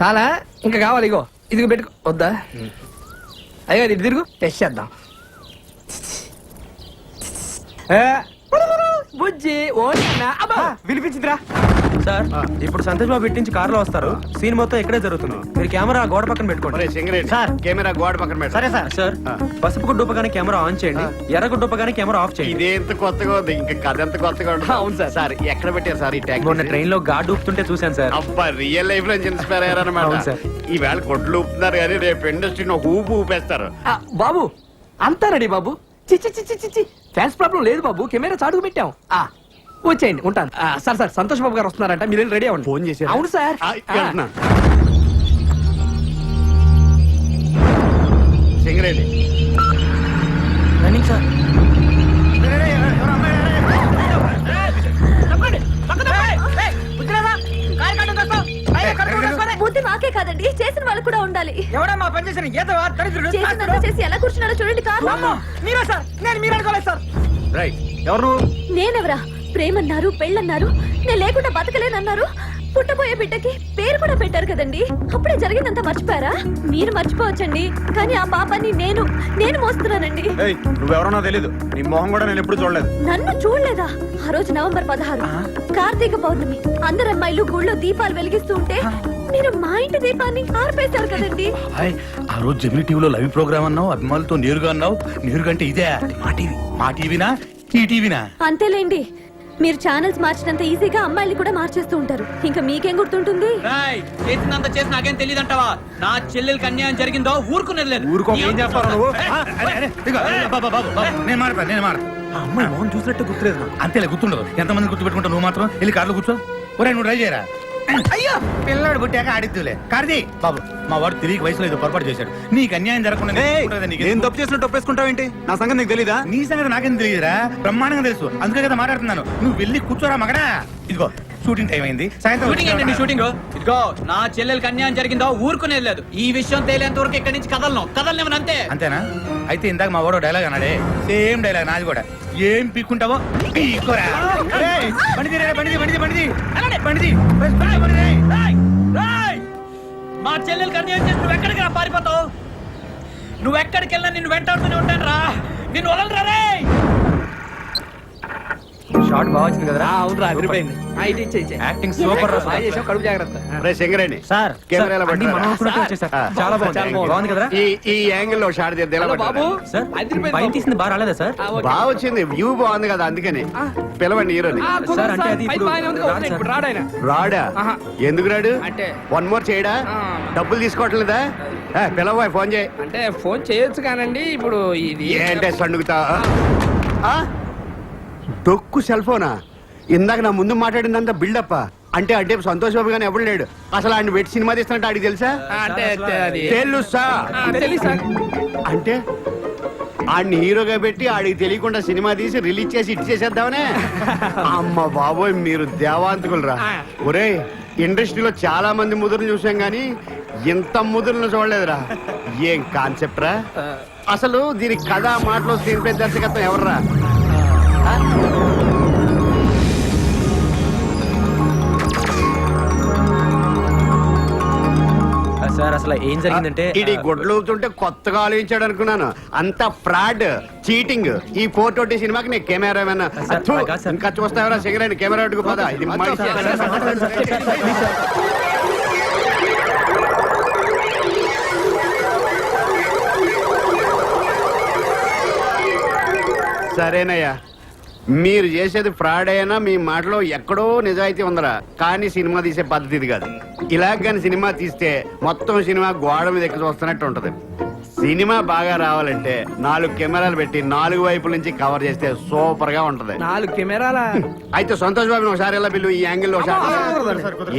చాలా ఇంకా కావాలి, ఇగో ఇదిగో పెట్టుకో. వద్దా? అయ్యో ఇటు తిరుగు, టెస్ట్ చేద్దాం. బుజ్జి వినిపించిందిరా సార్. ఇప్పుడు సంతోష్ బాబు పెట్టించి కారులో వస్తారు. సీన్ మొత్తం ఇక్కడే జరుగుతుంది. మీరు కెమెరా గోడ పక్కన పెట్టుకోండి. సార్ కెమెరా గోడ పక్కన పెట్టండి. సరే సార్. సార్ పసుపు గుడ్డు ఉపగానే కెమెరా ఆన్ చేయండి, ఎర్ర గుడ్డు ఉపగానే కెమెరా ఆఫ్ చేయండి. ఇదేంత కొత్తగా ఉంది, ఇంకా కథ ఎంత కొత్తగా ఉంటుంది. అవును సార్. సార్ ఎక్కడ పెట్టారు సార్ ఈ ట్యాగ్? మొన్న ట్రైన్ లో గాడ్ ఊపుతుంటే చూశాను సార్. అబ్బా, రియల్ లైఫ్ లో ఇన్స్పైర్ అయ్యారన్నమాట. అవును సార్. ఈవేళ కొట్లు ఊపుతున్నారు కానీ రేపు ఇండస్ట్రీని ఒక ఊపు ఊపేస్తారు. బాబు అంతా రెడీ బాబు. చిచ్చి ఫ్యాన్స్ ప్రాబ్లం లేదు బాబు, కెమెరా చాటుకు పెట్టాం. వచ్చేయండి, ఉంటాను. సార్ సార్ సంతోష్ బాబు గారు వస్తున్నారంట, మీరు రెడీ అవ్వండి. ఫోన్ చేశారు? అవును సార్. Singareni running sir. బుద్ధి మాకే కాదండి, చేసిన వాళ్ళు కూడా ఉండాలి. ఎవడమ్మా పని చేసిన చేసినంత చేసి ఎలా కూర్చున్నాడో చూడండి. కాదు మీరా సార్? నేను మీరు అనుకోలేదు సార్. రైట్. ఎవరు? నేనెవరా? ప్రేమన్నారు, పెళ్ళన్నారు, నేను లేకుండా బతకలేనన్నారు. పుట్టబోయే బిడ్డకి పేరు కూడా పెట్టారు కదండి. అప్పుడే జరిగిందంతా మర్చిపోయారా? మీరు మర్చిపోవచ్చండి, కానీ ఆ పాపాన్ని నేను మోస్తున్నానండి. నువ్వెవరో తెలీదు, నీ మొహం కూడా నేను ఎప్పుడు చూడలేదు. నన్ను చూడలేదా? ఆ రోజు నవంబర్ 16 కార్తీక పౌర్ణమి. అందరు అమ్మాయిలు గుళ్ళో దీపాలు వెలిగిస్తూ ఉంటే మీరు మా ఇంటి దీపాన్ని ఆర్పేశారు కదండి. ఆ రోజు జమినీ టీవీలో లైవ్ ప్రోగ్రామ్ అన్నావు, అభిమానులతో నేరుగా అన్నావు. నేరుగా అంటే ఇదే మా టీవీనా ఈ టీవీనా? అంతేలేండి, మీరు ఛానల్స్ మార్చినంత ఈజీగా అమ్మాయిలు కూడా మార్చేస్తూ ఉంటారు. ఇంకా మీకేం గుర్తుంటుంది? చేసినంత చేసి నాకేం తెలియదు అంటావా? నా చెల్లెలకి అన్యాయం జరిగిందో ఊరుకునేది లేదు. ఊరుకో, ఏం చేస్తావు నువ్వు? నేను మాడతా. ఆ అమ్మాయి మోహన్ చూసినట్టు గుర్తులేదు. అంతేలే, గుర్తుండదు. ఎంతమంది గుర్తుపెట్టుకుంటావు? నువ్వు మాత్రం వెళ్ళి కార్లో కూర్చో. ఒరే నువ్వు ట్రై చేయరా. అయ్యో పిల్లాడు పుట్టాక ఆడిద్దులే. కార్తీ బాబు, మా వాడు తిరిగి వయసులో ఏదో పొరపాటు చేశాడు. నీకు అన్యాయం జరగకుండా నేను తప్పు చేసినట్టు ఒప్పేసుకుంటావేంటి? నా సంగతి నీకు తెలీదా? నీ సంగతి నాకేం తెలియదురా, బ్రహ్మాండంగా తెలుసు. అందుకే కదా మాట్లాడుతున్నాను. నువ్వు వెళ్ళి కూర్చోరా మగడా. ఇదిగో షూటింగ్ టైం అయింది, షూటింగ్ ఏంటండి? సాయంత్రం షూటింగ్ ఇదిగో, నా చెల్లెలకి అన్యాయం జరిగిందో ఊరుకునేది లేదు. ఈ విషయం తేలేంత వరకు ఇక్కడి నుంచి కదలనివ్వను అంతే. అంతేనా? అయితే ఇందాక మా వాడు డైలాగ్ అన్నాడే, సేమ్ డైలాగ్ నాది కూడా. ఏం పీక్కుంటావో పీక్కోరా. మా చెల్లెలకి అన్యాయం చేసి నువ్వు ఎక్కడికి రా పారిపోతావు? నువ్వు ఎక్కడికి వెళ్ళినా నిన్ను వెంటాడుతూనే ఉంటాను రా. నిన్ను వదలరా రే. షార్ట్ బాగా వచ్చింది కదా? అవును రా, అదిరిపోయింది. యాక్టింగ్ సూపర్ రా. బాగా చేసావు, కడుపు జాగ్రత్త. రే సింగరేణి సార్ కెమెరాలో అన్ని మనం అనుకున్నట్టు వచ్చేసారు. చాలా బాగుంది కదరా? ఈ యాంగిల్ లో షాట్ హలో బాబు, సార్ అదిరిపోయింది పైన బాబు. తీసింది బాగా రాలేదా సార్? బాగా వచ్చింది, వ్యూ బాగుంది కదా, అందుకని పిలవండి హీరోని. కుదరదు సార్, అంటే సార్, అది పైన ఇప్పుడు బాగానే ఉంది, రాడు సార్. ఇప్పుడు రాడాయన. రాడా? ఆహా. ఎందుకు రాడు? అంటే వన్ మోర్ చేయడా? డబ్బులు తీసుకోవట్లేదా? పిలవా, ఫోన్ చేయి. అంటే ఫోన్ చేయొచ్చు కానండి, ఇప్పుడు ఇది ఏంటే సండుగుతా? డొక్కు సెల్ ఫోనా? ఇందాక నా ముందు మాట్లాడిందంతా బిల్డప్. అంటే సంతోష్ బాబు గానీ ఎవరు లేడు. అసలు ఆయన వెట్టి సినిమా తీస్తున్నట్టు ఆడికి తెలుసా? అంటే అది తెలుసా? తెలియదు సార్. అంటే ఆడిని హీరోగా పెట్టి ఆడికి తెలియకుండా సినిమా తీసి రిలీజ్ చేసి ఇచ్చేసేద్దామనే? అమ్మ బాబోయ్, మీరు దేవాంతకులు రా. ఒరే, ఇండస్ట్రీలో చాలా మంది ముదురులు చూసాం గానీ ఇంత ముదురులను చూడలేదురా. ఏం కాన్సెప్ట్ రా అసలు? దీని కథ, మాటలు, స్క్రీన్ ప్లే, దర్శకత్వం ఎవర్రా? సార్ అసలు ఏం జరిగిందంటే ఇది గుడ్లు ఊపుతుంటే కొత్తగా ఆలోచించాడు అనుకున్నాను. అంత ఫ్రాడ్, చీటింగ్. ఈ 420 సినిమాకి నేను కెమెరా ఇంకా చూస్తావరా? సిగరెట్ కెమెరా అడ్డుకు పోదా? ఇది సరేనయ్యా, మీరు చేసేది ఫ్రాడ్ అయినా మీ మాటలో ఎక్కడో నిజాయితీ ఉందరా. కానీ సినిమా తీసే పద్ధతి ఇది కాదు. ఇలాగ కానీ సినిమా తీస్తే మొత్తం సినిమా గోడ మీద ఎక్కి చూస్తున్నట్టు ఉంటది. సినిమా బాగా రావాలంటే 4 కెమెరాలు పెట్టి 4 వైపుల నుంచి కవర్ చేస్తే సూపర్ గా ఉంటది. 4 కెమెరాల? అయితే సంతోష్ బాబుని ఒకసారి ఎలా పిలువు, ఈ యాంగిల్ లో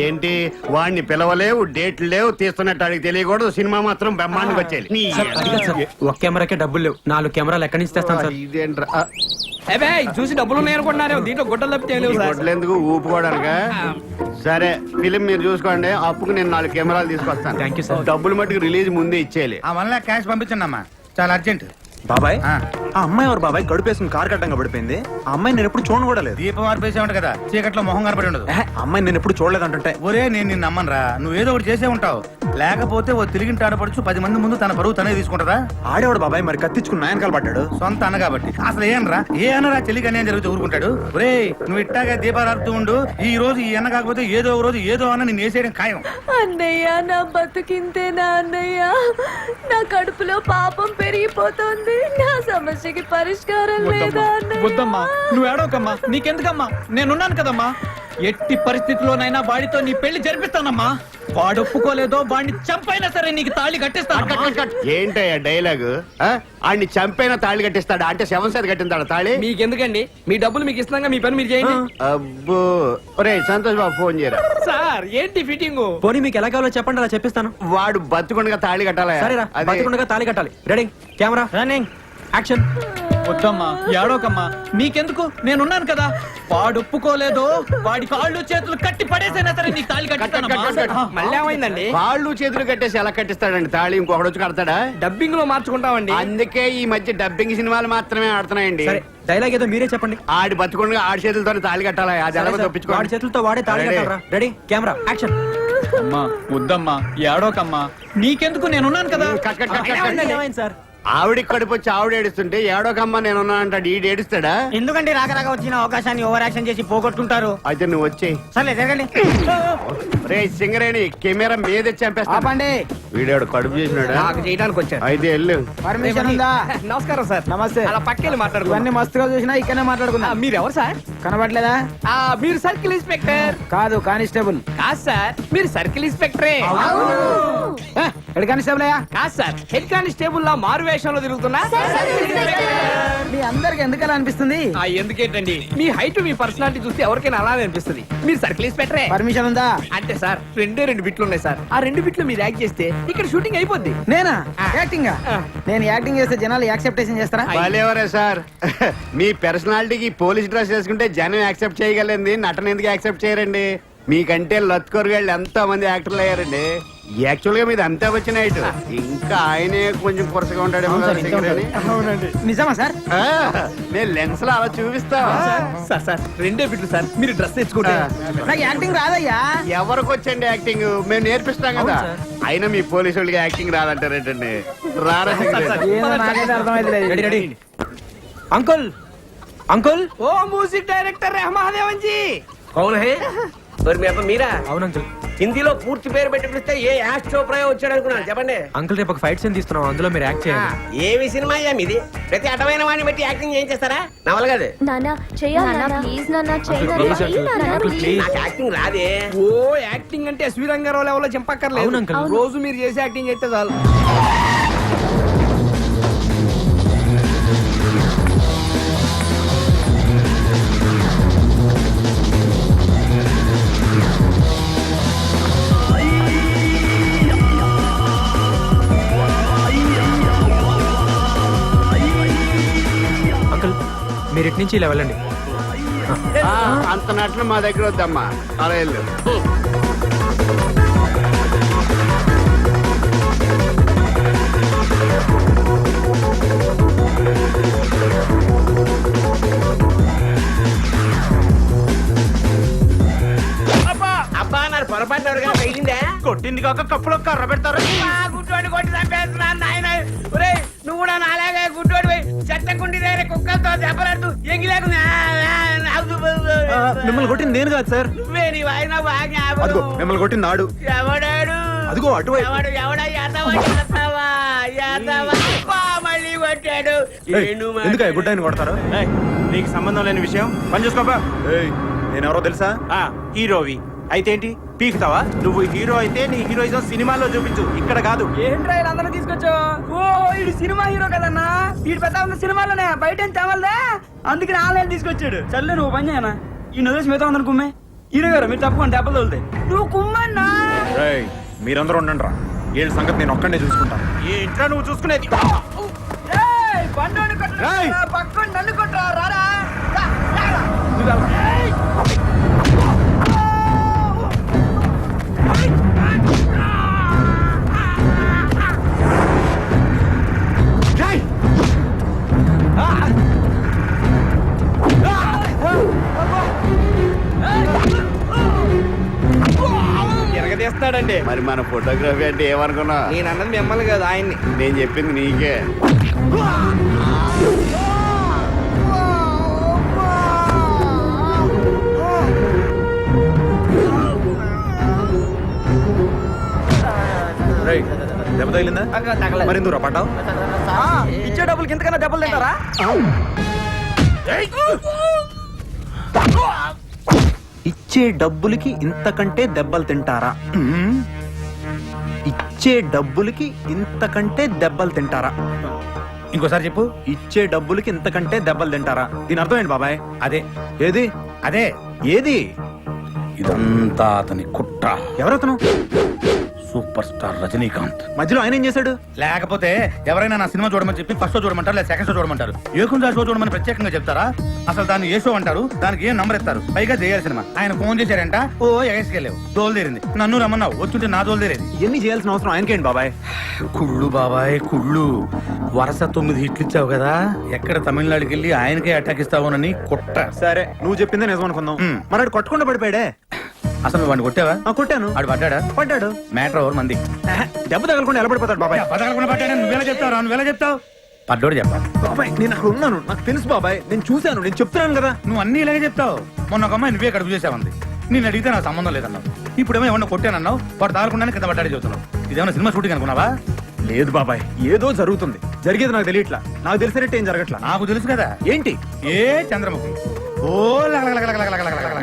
ఏంటి? వాడిని పిలవలేవు, డేట్లు లేవు, తీస్తున్నట్టు అడిగి తెలియకూడదు. సినిమా మాత్రం బ్రహ్మాండంగా వచ్చేది. ఒక కెమెరాకే డబ్బులు లేవు, 4 కెమెరాలు ఎక్కడి నుంచి తెస్తాను సార్? ఇదేంట్రా? చూసి డబ్బులు ఉన్నాయనుకుంటున్నారు, దీంట్లో గుడ్డలు తప్పితే ఎందుకు ఊపుకోవడానికా? సరే, ఫిలిం మీరు చూసుకోండి. అప్పుకు నేను 4 కెమెరాలు తీసుకొస్తాను. Thank you sir. డబ్బులు మట్టుకు రిలీజ్ ముందే ఇచ్చేయాలి. ఆ 1 lakh క్యాష్ పంపించండి అమ్మా, చాలా అర్జెంట్. బాబాయ్ ఆ అమ్మాయి ఎవరు బాబాయ్ గడుపేసుకుని కారు కట్టంగా పడిపోయింది. ఆ అమ్మాయి నేను ఎప్పుడు చూడను కూడా లేదు. దీపం ఆర్పేసామంట కదా, చీకట్లో మొహం కనపడి ఉండదు. ఆ అమ్మాయి నేను ఎప్పుడు చూడలేదు అంటుంటే. ఒరే నేను నిన్ను నమ్మనురా, నువ్వేదో ఒకటి చేసే ఉంటావు. లేకపోతే ఓ తిరిగింటి ఆడపడుచు 10 మంది ముందు తన పరువు తనే తీసుకుంటారా? ఆడేవాడు బాబాయ్ మరి కత్తించుకుని నాయనకాలు పడ్డాడు. సొంత అన్న కాబట్టి. అసలు ఏనరా ఏ అన్నరా చెల్లికి అన్యాయం జరిగితే ఊరుకుంటాడు? ఒరే నువ్వు ఇట్టాగే దీపారాడుతూ ఉండు. ఈ రోజు ఈ అన్న కాకపోతే ఏదో ఒక రోజు ఏదో అన్న నిన్ను వేసేయడం ఖాయం. అన్నయ్య నా బతుకింతేనా అన్నయ్య? నా కడుపులో పాపం పెరిగిపోతుంది. నా సమస్యకి పరిష్కారం లేదా అన్నయ్య? వద్దమ్మా నువ్వు ఏడవకమ్మా, నీకెందుకమ్మా, నేనున్నాను కదమ్మా. ఎట్టి పరిస్థితిలోనైనా వాడితో నీ పెళ్లి జరిపిస్తానమ్మా. వాడు ఒప్పుకోలేదో వాడిని చంపైనా సరే నీకు తాళి కట్టిస్తాను. ఏంటయ్యా డైలాగ్? ఆడిని చంపైన తాళి కట్టిస్తాడా? అంటే శవం సార్ కట్టిందాడా తాళి? మీకెందుకండి, మీ డబ్బులు మీకు ఇస్తున్నాగా, మీ పని మీరు చేయండి. అబ్బో ఒరే సంతోష్ బాబు ఫోన్ చేయరా. సార్ ఏంటి ఫిట్టింగ్? పోనీ మీకు ఎలా కావాలో చెప్పండి, అలా చెప్పిస్తాను. వాడు బతుకుండగా తాళి కట్టాలా? సరేరా, బతికుండగా తాళి కట్టాలి. Ready, camera running, action. వద్దమ్మా ఏడవకమ్మా, నీకెందుకు, నేనున్నాను కదా. వాడు ఒప్పుకోలేదో వాడి కాళ్ళు చేతులు కట్టి పడేసైనా సరే నీకు తాళి కట్టిస్తానమ్మా. మళ్ళీ ఏమైందండి? కాళ్ళు చేతులు కట్టేసి ఎలా కట్టిస్తాడండి తాళి? ఇంకొకడు వచ్చి కడతాడా? డబ్బింగ్ లో మార్చుకుంటామండి. అందుకే ఈ మధ్య డబ్బింగ్ సినిమాలు మాత్రమే ఆడుతున్నాయండి. సరే డైలాగ్ ఏదో మీరే చెప్పండి. ఆడి బతుకుండగా ఆడి చేతులతో తాళి కట్టాలా? అది ఎలా వాడి తప్పించుకోండి. చేతులతో వాడే తాళి Ready. కట్టాలరా. Ready, camera action. అమ్మా వద్దమ్మా ఏడవకమ్మా, నీకెందుకు, నేనున్నాను కదా. Cut, cut, cut, cut, cut. ఏమైంది సార్? ఆవిడికి కడుపు వచ్చి ఆవిడ ఏడుస్తుంటే ఏడోకమ్మ నేనున్నా అంటాడు. ఈడు ఏడుస్తాడా? ఎందుకంటే రాక వచ్చిన అవకాశాన్ని ఓవర్ యాక్షన్ చేసి పోగొట్టుకుంటారు. అయితే నువ్వు వచ్చేయి. సర్లే జరగండి. రే సింగరేణి కెమెరా మీద చంపేస్తా. ఆపండి. వీడాడు కడుపు చేసినాడా? నాకు చేయడానికి వచ్చాను. అయితే వెళ్ళు. పర్మిషన్ ఉందా? నమస్కారం సార్. నమస్తే. అలా పక్కెళ్ళి ఇవన్నీ మాట్లాడుకున్నాను. మస్తుగా చూసినా ఇక్కడనే మాట్లాడుకుందాం. మీరు ఎవరు సార్? కనబడలేదా? మీరు సర్కిల్ ఇన్స్పెక్టర్ కాదు, కానిస్టేబుల్. కాదు సార్, మీరు సర్కిల్ ఇన్స్పెక్టరే. ఎక్కడ కానిస్టేబుల్ అయ్యా? కాదు సార్, హెడ్ కానిస్టేబుల్ లా మారు వేషంలో తిరుగుతున్నా. మీ అందరికి ఎందుకలా అనిపిస్తుంది? ఎందుకేంటండి, మీ హైట్ మీ పర్సనాలిటీ చూస్తే ఎవరికైనా అలానే అనిపిస్తుంది. మీరు సర్కిల్ ఇన్స్పెక్టరే. పర్మిషన్ ఉందా? అంటే సార్ రెండు బిట్లు ఉన్నాయి సార్. ఆ 2 బిట్లు మీరు యాక్ట్ చేస్తే ఇక్కడ షూటింగ్ అయిపోద్ది. నేనా యాక్టింగ్? నేను యాక్టింగ్ చేస్తే జనాలు యాక్సెప్టేషన్ చేస్తారా? వాళ్ళెవరే సార్? మీ పర్సనాలిటీకి పోలీస్ డ్రెస్ వేసుకుంటే జనం యాక్సెప్ట్ చేయగలండి, నటన ఎందుకు యాక్సెప్ట్ చేయరండి? మీకంటే లత్కొరగాళ్ళు ఎంతో మంది యాక్టర్లు అయ్యారండి. యాక్చువల్ గా మీది అంతా వచ్చిన హైట్. ఇంకా ఆయనే కొంచెం కొరసగా ఉంటాడేమో కదా సింగరేణి. నిజమా సార్? నేను లెన్స్ లో అలా చూపిస్తా. సార్ సార్ 2 బిట్లు సార్, మీరు డ్రెస్ తెచ్చుకుంటే. నాకు యాక్టింగ్ రాదయ్యా. ఎవరికి వచ్చండి యాక్టింగ్? మేము నేర్పిస్తాం కదా. అయినా మీ పోలీసు వాళ్ళకి యాక్టింగ్ రాదంటారేంటండి? రారా సింగరేణి? ఏదో నాకైతే అర్థమైతే రెడీ రెడీ. Uncle uncle. ఓ మ్యూజిక్ డైరెక్టర్ రెహమాదేవన్ జీ. कौन है? और మీ అప్ప మీరా? అవును అంకుల్. హిందీలో పూర్తి పేరు పెట్టి పిలిస్తే ఏ యాష్ చోప్రా వచ్చాడు అనుకున్నాను. చెప్పండి. అంకుల్ రేపు ఒక ఫైట్ సీన్ తీస్తున్నాం, అందులో మీరు యాక్ట్ చేయండి. ఏమి సినిమా అయ్యా మీది? ప్రతి అటమైన వాడిని బట్టి యాక్టింగ్ ఏం చేస్తారా? నా వల్ల కాదు. నాన్న చెయ్యాలి ప్లీజ్. నాన్న Please, uncle. Please. నాకు యాక్టింగ్ రాదే. ఓ యాక్టింగ్ అంటే ఎస్వి రంగారావు లెవెల్లో అవును చంపక్కర్లేదు. అంకుల్. రోజు మీరు చేసే యాక్టింగ్ అయితే చాలు. అంకుల్ మీరు ఇటు నుంచి ఇలా వెళ్ళండి. అంత నటన మా దగ్గర వద్దమ్మా. అలా వెళ్ళు. అబ్బా నాకు పొరపాటు ఎవరికైనా తగిలిందా? కొట్టింది కాక కప్పులో కర్ర పెడతారు. గుడ్డోడి కొట్టి చంపేస్తున్నాను నాయన. ఒరేయ్ నువ్వు కూడా నాలాగే గుడ్డోడి పోయి చెత్త కుండి దగ్గర కుక్కలతో దెబ్బలాడుతూ ఎంగిలేకు మిమ్మల్ని కొట్టింది నేను కాదు సార్. నువ్వే నీ వాయిన బాగా అదిగో మిమ్మల్ని కొట్టింది నాడు. ఎవడాడు? అదిగో అటువైపు. ఎవడా యాదవా మళ్ళీ కొట్టాడు. ఎందుకు గుడ్డ ఆయన కొడతారు? నీకు సంబంధం లేని విషయం పని చూసుకోబా. నేను ఎవరో తెలుసా? హీరోవి అయితే ఏంటి పీకుతావా? నువ్వు హీరో అయితే నీ హీరోయిజం సినిమాలో చూపించు, ఇక్కడ కాదు. ఏంట్రా అందరూ తీసుకొచ్చావు? ఓ ఇది సినిమా హీరో కదన్నా. వీడు పెద్ద ఉన్న సినిమాలోనే బయట ఏం తేవాలదే. అందుకని ఆన్లైన్ తీసుకొచ్చాడు. చల్లే నువ్వు పని చేయనా? ఈ నదేసి మిగతా అందరు కుమ్మే. హీరో గారు మీరు తప్పకుండా దెబ్బలు తోలుతాయి. నువ్వు కుమ్మన్నా. మీరందరూ ఉండండి రా, ఏడు సంగతి నేను ఒక్కడే చూసుకుంటాను. ఈ ఇంట్లో నువ్వు చూసుకునేది. బండోని కొట్టరా, పక్కన నన్ను కొట్టరా, రారా. తీస్తాడండి. మరి మన ఫోటోగ్రఫీ అంటే ఏమనుకున్నా? నేను అన్నది మిమ్మల్ని కాదు, ఆయన్ని. నేను చెప్పింది నీకే. దెబ్బ తగిలిందా? మరి ఎందుకు పడ్డావు? ఇచ్చే డబ్బులకి ఇంతకన్నా దెబ్బలు తింటారా? ఇచ్చే డబ్బులకి ఇంతకంటే దెబ్బలు తింటారా? ఇచ్చే డబ్బులకి ఇంతకంటే దెబ్బలు తింటారా? ఇంకోసారి చెప్పు. ఇచ్చే డబ్బులకి ఇంతకంటే దెబ్బలు తింటారా? దీని అర్థం ఏంటి బాబాయ్? అదే ఏది అదే ఏది? ఇదంతా అతని కుట్ర. ఎవరతను? Super star Rajinikanth. మధ్యలో ఆయన ఏం చేశాడు? లేకపోతే ఎవరైనా నా సినిమా చూడమని చెప్పి ఫస్ట్ షో చూడమంటారు, లేదా సెకండ్ షో చూడమంటారు. ఏకుందా షో చూడమని ప్రత్యేకంగా చెప్తారా? అసలు దాన్ని ఏ షో అంటారు? దానికి ఏం నంబర్ ఇస్తారు? పైగా చేయాలి సినిమా. ఆయన ఫోన్ చేశారంట, ఓ ఎగేసుకెళ్ళావు, దోలు తీరింది. నన్ను రమ్మన్నావు, వచ్చుంటే నా దోలు తీరేది. ఇవన్నీ చేయాల్సిన అవసరం ఆయనకేంటి బాబాయ్? కుళ్ళు బాబాయ్ కుళ్ళు. వరుస 9 హిట్లు ఇచ్చావు కదా, ఎక్కడ తమిళనాడుకి వెళ్ళి ఆయనకే అటాక్ ఇస్తావునని కుట్ర. సరే, నువ్వు చెప్పిందే నిజం అనుకుందాం. మరి ఆడు కొట్టకుండా పడిపోయాడే. అసలు నువ్వు వాడిని కొట్టావా? కొట్టాను. ఆడు పడ్డాడా? పడ్డాడు. మ్యాటర్ ఎవరు మంది? దెబ్బ తగలకుండా ఎలా పడిపోతాడు బాబాయ్? పదకొండు పడ్డాడా? నువ్వేలా చెప్తావు? నువ్వేలా చెప్తావు? పడ్డోడు చెప్పాలి. బాబాయ్ నేను అక్కడ ఉన్నాను, నాకు తెలుసు బాబాయ్, నేను చూశాను, నేను చెప్తున్నాను కదా. నువ్వు అన్ని ఇలాగే చెప్తావు. మొన్న ఒక అమ్మాయి నువ్వే కడుపు చేసావంది. నేను అడిగితే నాకు సంబంధం లేదన్నావు. ఇప్పుడేమో ఏమన్నా కొట్టానన్నావు, వాడు తాగకుండానే కింద పడ్డాడే చెబుతున్నావు. ఇదేమన్నా సినిమా షూటింగ్ అనుకున్నావా? లేదు బాబాయ్, ఏదో జరుగుతుంది. జరిగేది నాకు తెలియట్లా. నాకు తెలిసినట్టు ఏం జరగట్లా. నాకు తెలుసు కదా. ఏంటి? ఏ చంద్రముఖి. ఓ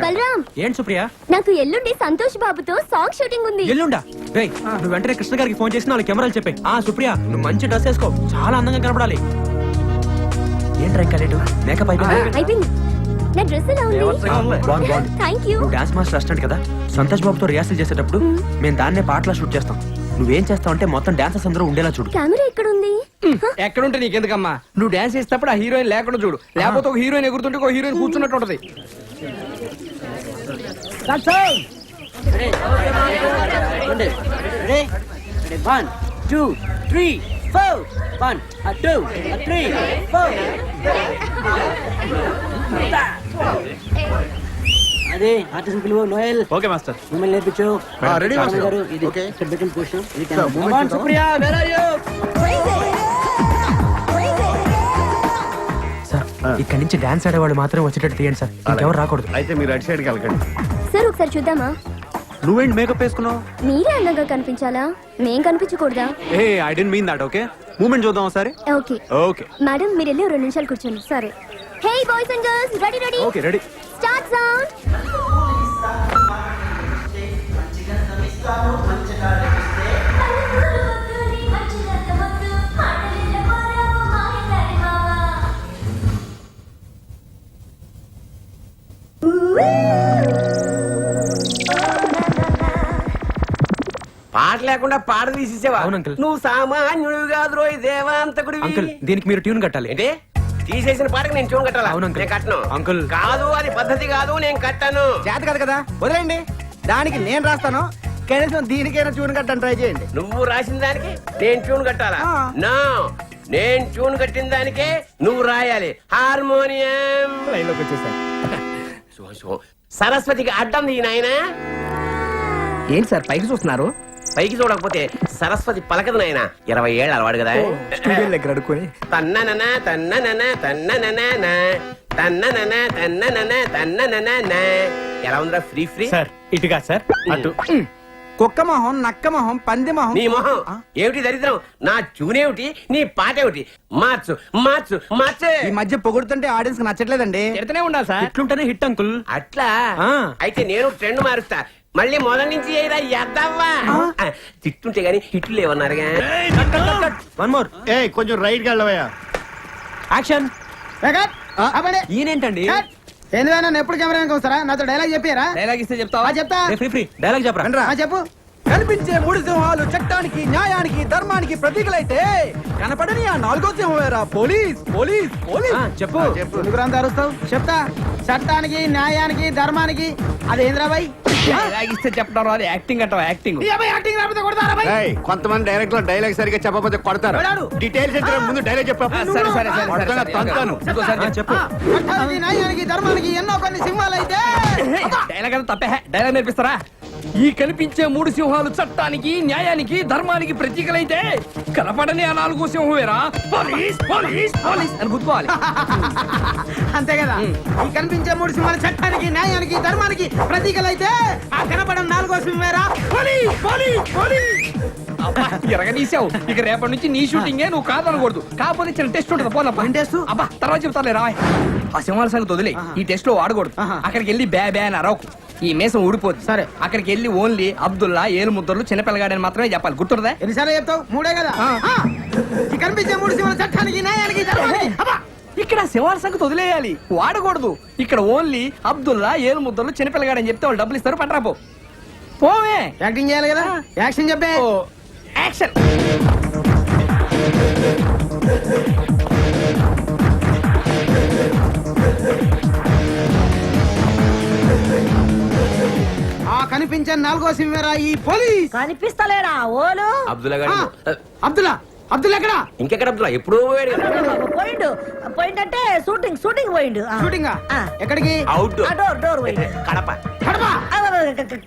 బలరాం, ఏంటి సుప్రియ? నాకు ఎల్లుండి సంతోష్ బాబుతో సాంగ్ షూటింగ్ ఉంది. ఎల్లుండా? రేయ్, నువ్వు వెంటనే కృష్ణ గారికి ఫోన్ చేసి 4 కెమెరాలు చెప్పే. సుప్రియ, నువ్వు మంచి డ్రెస్ వేసుకో, చాలా అందంగా కనపడాలి. ఏంట్రా ఇంకా లేటు? మేకప్ అయిపోయింది. అయిపోయింది. నా డ్రెస్ ఎలా ఉంది? బాగుంది. Thank you. నువ్వు డాన్స్ మాస్టర్ అసిస్టెంట్ కదా, సంతోష్ బాబుతో రిహార్సల్ చేసేటప్పుడు మేము దాన్నే పాటలా షూట్ చేస్తాం. నువ్వేం చేస్తావు అంటే మొత్తం డాన్సర్స్ అందరూ ఉండేలా చూడు. కెమెరా ఎక్కడ ఉంది? ఎక్కడుంటే నీకెందుకమ్మా? నువ్వు డాన్స్ చేసేటప్పుడు ఆ హీరోయిన్ లేకుండా చూడు, లేకపోతే ఒక హీరోయిన్ ఎగురుతుంటే ఒక హీరోయిన్ కూర్చున్నట్టు ఉంటది. అదే ఆర్టిస్ట్ పిలువు. Noel okay master. మిమ్మల్ని నేర్పించు. రెడీ గారు ఇది setting position. Supriya, where are you? Sir, ఇక్కడి నుంచి డాన్స్ ఆడేవాళ్ళు మాత్రం వచ్చేటట్టు తీయండి సార్, ఇంకెవరు రాకూడదు. అయితే మీరు అటు సైడ్కి వెళ్ళకండి. సార్ ఒకసారి చూద్దామా? నువ్వేంటి మేకప్ వేసుకున్నావు? మీరే అందంగా కనిపించాలా, మేం కనిపించకూడదా? ఏ I don't mean that. Okay, moment చూద్దాం ఒకసారి. ఓకే ఓకే మేడం, మీరు వెళ్ళి 2 నిమిషాలు కూర్చోండి. సరే. Hey boys and girls, ready ready okay ready. Start sound. పాట లేకుండా పాట తీసేసావా? అవును అంకుల్. నువ్వు సామాన్యుడు కాదు రోయ్, దేవాంతకుడి. అంకుల్, దీనికి మీరు ట్యూన్ కట్టాలి. ఏంటి తీసేసిన పాటకి నేను ట్యూన్ కట్టాలా? అవును అంకుల్. నేను కట్టను. అంకుల్. కాదు, అది పద్ధతి కాదు, నేను కట్టను. చేత కాదు కదా, వదిలేండి. దానికి నేను రాస్తాను, కనీసం దీనికైనా చూడని కట్టని ట్రై చేయండి. నువ్వు రాసిన దానికి నేను ట్యూన్ కట్టాలా? నా నేను ట్యూన్ కట్టిన దానికే నువ్వు రాయాలి. హార్మోనియం లైన్లోకి వచ్చేసారు. సరస్వతికి అడ్డం దీ నాయనా. ఏంటి సార్ పైకి చూస్తున్నారు? పైకి చూడకపోతే సరస్వతి పలకదు నాయన. 20 ఏళ్ళు అలవాడు కదా. స్టూడియో దగ్గర అడుక్కొని తన్ననన తన్ననన తన్ననన తన్ననన తన్ననన తన్ననన. ఎలా ఉందిరా? Free free. సార్ ఇటుగా సార్ అటు. కుక్క మొహం, నక్క మొహం, పంది మొహం. నీ మొహం ఏమిటి దరిద్రం? నా చూనేమిటి, నీ పాట ఏమిటి? మార్చు మార్చు మార్చు. ఈ మధ్య పొగుడుతుంటే ఆడియన్స్ కి నచ్చట్లేదండి. తిడుతూనే ఉండాలి సార్, ఇట్లుంటేనే హిట్ అంకుల్. అట్లా ఆ. అయితే నేను ట్రెండ్ మారుస్తా. మళ్ళీ మొదటి నుంచి ఏరా ఎద్దవ్వా. తిట్టుంటే గానీ హిట్లు లేవన్నారుగా. వన్ మోర్ కొంచెం రైట్ కి వెళ్ళవయ్యా. యాక్షన్. ఈయనేంటండి ఎందుకు నన్ను ఎప్పుడు కెమెరా వస్తారా? నాతో డైలాగ్ చెప్పారా? డైలాగ్ ఇస్తే చెప్తావా? చెప్తా. ఫ్రీ ఫ్రీ డైలాగ్ చెప్పరా. చెప్పు. కనిపించే 3 సింహాలు చట్టానికి, న్యాయానికి, ధర్మానికి ప్రతీకలైతే కనపడని ఆ 4వ సింహం వేరా పోలీస్ పోలీస్ పోలీస్. చెప్పు. ఎందుకు అరుస్తావు? చెప్తా. చట్టానికి, న్యాయానికి, ధర్మానికి. అదేంద్రాబాయ్ డైలాగ్ ఇస్తే చెప్పడం రాదు, యాక్టింగ్ అంటావా? యాక్టింగ్. యాక్టింగ్ రాకపోతే కొడతారా బాయ్? కొంతమంది డైరెక్టర్ డైలాగ్ సరిగ్గా చెప్పకపోతే కొడతారు. కొడాడు. డీటెయిల్స్ అంటే ముందు డైలాగ్ చెప్పు. సరే సరే సరే కొడతాను, తంతాను. ఇంకోసారి చెప్పు. చట్టానికి, న్యాయానికి, ధర్మానికి ఎన్నో కొన్ని సింహాలైతే డైలాగ్ అంతా తప్పే, డైలాగ్ నేర్పిస్తారా? ఈ కనిపించే 3 సింహాలు చట్టానికి న్యాయానికి ధర్మానికి ప్రతీకలైతే కనపడని ఆ 4వ సింహమేరా పోలీస్ పోలీస్ పోలీస్ అని గుర్తుకోవాలి. అంతే కదా ఈ కనిపించే 3 సింహాల చట్టానికి న్యాయానికి ధర్మానికి ప్రతీకలైతే ఆ కనపడం 4వ సింహమేరా పోలీస్ పోలీస్ పోలీస్. ఎరగదీసావు. ఇక రేపటి నుంచి నీ షూటింగే, నువ్వు కాదనకూడదు. కాకపోతే చిన్న టెస్ట్ ఉంటుంది పోనప్ప. టెస్ట్? అబ్బా తర్వాత చెప్తాలే రా. ఆ సింహాల సంగతి వదిలే. ఈ టెస్ట్ లో వాడకూడదు. అక్కడికి వెళ్ళి బ్యా బ్యా అని అరవకు. ఈ మేసం ఊడిపోద్ది. సరే. అక్కడికి వెళ్ళి ఓన్లీ అబ్దుల్లా ఏలు ముద్దర్లు చిన్నపిల్లగాడని మాత్రమే చెప్పాలి. గుర్తుందా? ఎన్నిసార్లు చెప్తావు 3 కదా ఈ కనిపించే 3 సింహాల చట్టానికి న్యాయానికి ధర్మానికి అబ్బా. ఇక్కడ సింహాల సంగతి వదిలేయాలి, వాడకూడదు. ఇక్కడ ఓన్లీ అబ్దుల్లా ఏలు ముద్దర్లు చిన్నపిల్లగాడని చెప్తే వాళ్ళు డబ్బులు ఇస్తారు. పంటరా పో. పోవే. యాక్టింగ్ చేయాలి కదా యాక్షన్ చెప్పే. ఓ, యాక్షన్. ఆ కనిపించే 4వ సింహమేరా ఈ పోలీస్. కనిపిస్తలేడా ఓలు అబ్దుల్లా అబ్దుల్లా ఎక్కడ ఇంకెక్కడ అబ్దుల్లా ఎప్పుడూ పోయాడు కదా. పోయిండు పోయిండంటే షూటింగ్ పోయిండు షూటింగా ఆ. ఎక్కడికి అవుట్ ఆ, డోర్ పోయిండు కడప కడప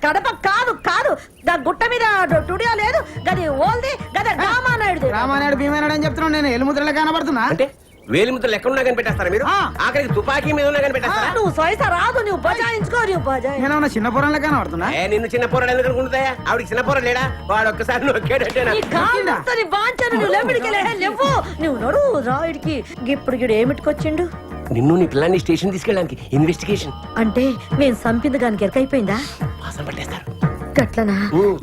కడప కాదు దా గుట్ట మీద స్టూడియో లేదు గది ఓల్ది గది రామానాయుడు రామానాయుడు భీమానాయుడు అని చెప్తున్నాను నేను ఎలుముద్రలో కనబడుతున్నా అంటే వేలి ముద్దలు ఎక్కడ ఉన్నా కనిపెట్టేస్తారా మీరు? ఆ. ఆఖరికి తుపాకీ మీద ఉన్నా కనిపెట్టేస్తారా? నువ్వు సైసా రాదు నువ్వు బజాయించుకో నువ్వు బజాయి నేనేమన్నా చిన్న పొరంలో కనబడుతున్నా నిన్ను చిన్న పోరాడు ఎందుకు అనుకుంటాయా? ఆవిడకి చిన్న పోరాడు లేడా? వాడు ఒక్కసారి నొక్కాడంటేనా? నీ కాళ్ళని బాంచాను నువ్వు లెమ్మిడికి లేవు నువ్వు నడు రాయుడికి ఇప్పుడు గిడు ఏమిటికొచ్చిండు నిన్ను నీ పిల్లాన్ని స్టేషన్ తీసుకెళ్ళడానికి ఇన్వెస్టిగేషన్ అంటే మేము సంపింది గానికి ఎరకైపోయిందా వాసన పట్టేస్తారు. గట్లనా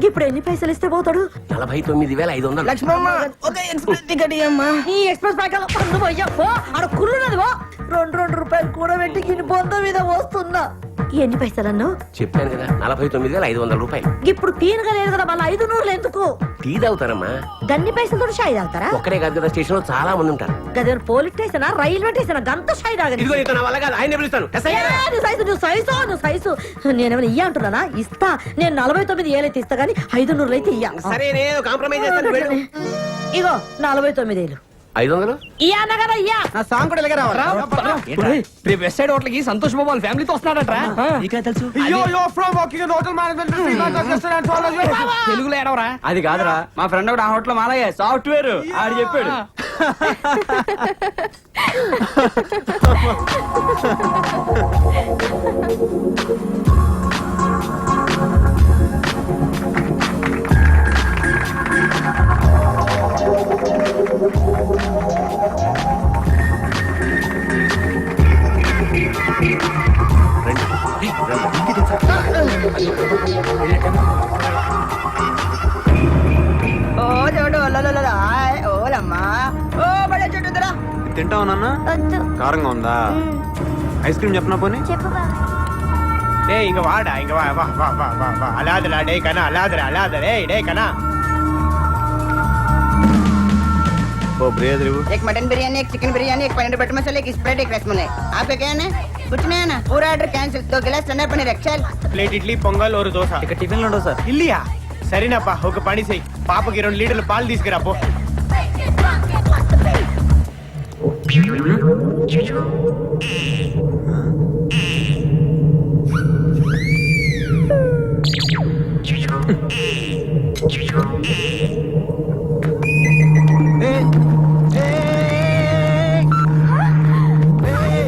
ఇప్పుడు ఎన్ని పైసలు ఇస్తే పోతాడు 49,500. లక్ష్మమ్మ ఒక ఎక్స్ప్రెస్ టికెట్ ఇయ్యమ్మా. ఈ ఎక్స్ప్రెస్ ప్యాక్ పండు పోయ్యా పో ఆడ కుర్రున్నది పో 2 రూపాయలు కూడా పెట్టి గిన్ని బొంద మీద వస్తున్నా ఎన్ని పైసలన్ను చెప్పాను కదా 49,500 రూపాయలు. ఇప్పుడు తీనగా లేదు కదా మళ్ళీ 500 ఎందుకు టీ తాగుతారమ్మా. గన్ని పైసలతో షాయి తాగుతారా ఒక్కడే కాదు కదా, స్టేషన్ లో చాలా మంది ఉంటారు. గదేమైనా పోలీస్ స్టేషన్ రైల్వే స్టేషన్ గంత షాయి తాగని ఇదిగో ఇతను నా వల్ల కాదు, ఆయన పిలుస్తాను. ఎస్ఐ గారు. నువ్వు సైజు నేనేమైనా ఇయ్య అంటున్నానా ఇస్తా నేను 49 ఏలైతే ఇస్తా గానీ 500 అయితే ఇయ్య సరే నేను కాంప్రమైజ్ చేస్తాను. వెళ్ళు. ఇగో 49 ఏలు 500. ఇయ్య అన్న కదా ఇయ్య నా సాంగ్ కూడా ఇలాగే రావాలి. ఒరేయ్, రేపు వెస్ట్ సైడ్ హోటల్కి సంతోష్ బాబు వాళ్ళ ఫ్యామిలీతో వస్తున్నాడట్రా. తెలుసు తెలుగులో ఏడవరా? అది కాదురా మా ఫ్రెండ్ ఒకటి ఆ హోటల్ మాలయ్య సాఫ్ట్వేర్ ఆడు చెప్పాడు. ఓ చూడు ఓలమ్మా ఓ బడే చూడురా. తింటావు నాన్న? కారంగా ఉందా? ఐస్ క్రీమ్ చెప్పనా పోనీ? డే ఇంక వాడా ఇంక వా వా వా వా వా వా అలాదరా డే కనా అలాదరా డే కనా. ఓ బ్రేదర్ ఇవ్వు. एक मटन बिरयानी एक चिकन बिरयानी एक पनीर बटर मसाला एक स्प्रेड एक रसमलाई आपका क्या है कुछ नहीं है ना पूरा ऑर्डर कैंसिल 2 गिलास ठंडा पनीर एक्चुअल ప్లేట్ ఇడ్లీ పొంగల్ ఒక దోశ. ఇక టిఫిన్లు ఉండవు సార్. ఇల్లియా? సరేనప్పా ఒక పని చెయ్యి, పాపకి 2 లీటర్లు పాలు తీసుకురా పో.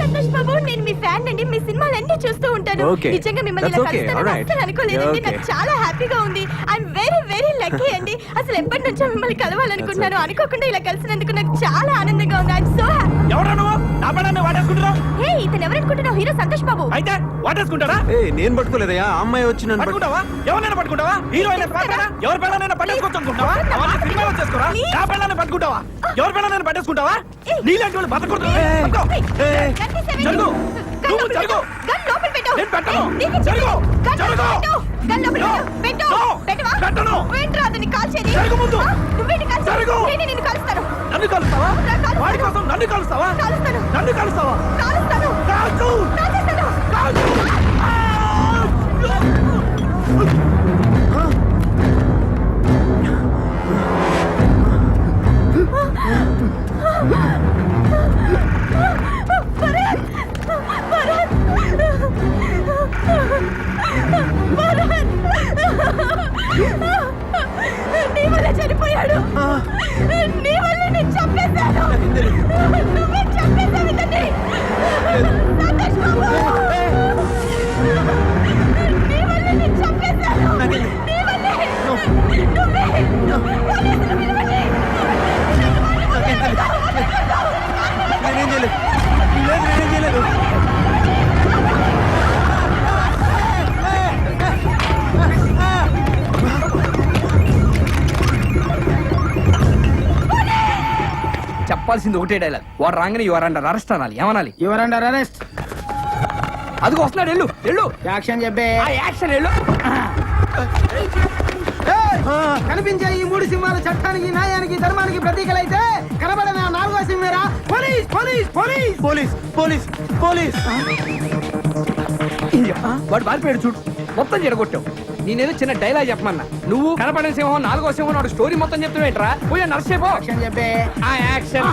సంతోష్ బాబు నేను మీ ఫ్యాన్ అండి మీ సినిమాలన్నీ చూస్తూ ఉంటాను Okay. నిజంగా మిమ్మల్ని That's ఇలా okay. కలుస్తానని Alright. అస్సలు అనుకోలేదండి Okay. నాకు చాలా హ్యాపీగా ఉంది ఐఎమ్ వెరీ వెరీ లక్కీ అండి అసలు ఎప్పటి నుంచో మిమ్మల్ని కలవాలనుకుంటున్నాను అనుకోకుండా ఇలా కలిసినందుకు నాకు చాలా ఆనందంగా ఉంది ఐఎమ్ సో హ్యాపీ ఎవరా నువ్వు? నా పడాన్ని వాడేసుకుంటున్నావు? హే ఇతను ఎవరనుకుంటున్నావు హీరో సంతోష్ బాబు అయితే వాటేసుకుంటారా? నేను పట్టుకోలేదయ్యా, అమ్మాయి వచ్చి నన్ను పట్టుకుంటావా? ఎవరైనా పట్టుకుంటావా? హీరోయిన్ ఎవరి పిల్లలైనా పట్టేసుకోవచ్చు అనుకుంటావా? అవన్నీ సినిమాలో చేసుకోరా? నా పిల్లల్ని పట్టుకుంటావా? ఎవరి పిల్లలైనా పట్టేసుకుంటావా? నీలాంటి వాళ్ళు బతకూడదు. పట్టుకో. జరుగు. నువ్వు జరుగు. గన్ లోపల పెట్టు నేను పెట్టను. నీకు జరుగు. గన్ జరుగు. గన్ లోపల No. పెట్టు No. పెట్టవా పెట్టను. వెంట్రా అతన్ని కాల్చేది జరుగు ముందు. నువ్వేంటి కాల్చేది జరుగు. నేను నిన్ను కాలుస్తాను నన్ను కలుస్తావా? కాలుస్తాను. వాడి కోసం నన్ను కలుస్తావా? కాలుస్తాను. నన్ను కలుస్తావా? కాలుస్తాను కాల్చు. కాల్చేస్తాను కాల్చు. భరత్ చెప్పాల్సింది ఒకటే డైలాగ్. వాడు రాగానే యువర్ అండర్ అరెస్ట్ అనాలి. ఏమనాలి? Your under arrest. అదిగో వస్తున్నాడు. వెళ్ళు వెళ్ళు. యాక్షన్ చెప్పే. ఆ యాక్షన్ వెళ్ళు. కనిపించే ఈ 3 సింహాలు చట్టానికి, న్యాయానికి, ధర్మానికి ప్రతీకలైతే కనబడిన 4వ సింహేరా police police police police police police. వాడు బారిపోయాడు చూడు. మొత్తం జరగొట్టావు. నేనేదో చిన్న డైలాగ్ చెప్పమన్నా. నువ్వు కనపడిన సింహం, 4వ సింహం నాడు స్టోరీ మొత్తం చెప్తావేంట్రా? పోయా నర్సేపో. యాక్షన్ చెప్పే. ఆ యాక్షన్.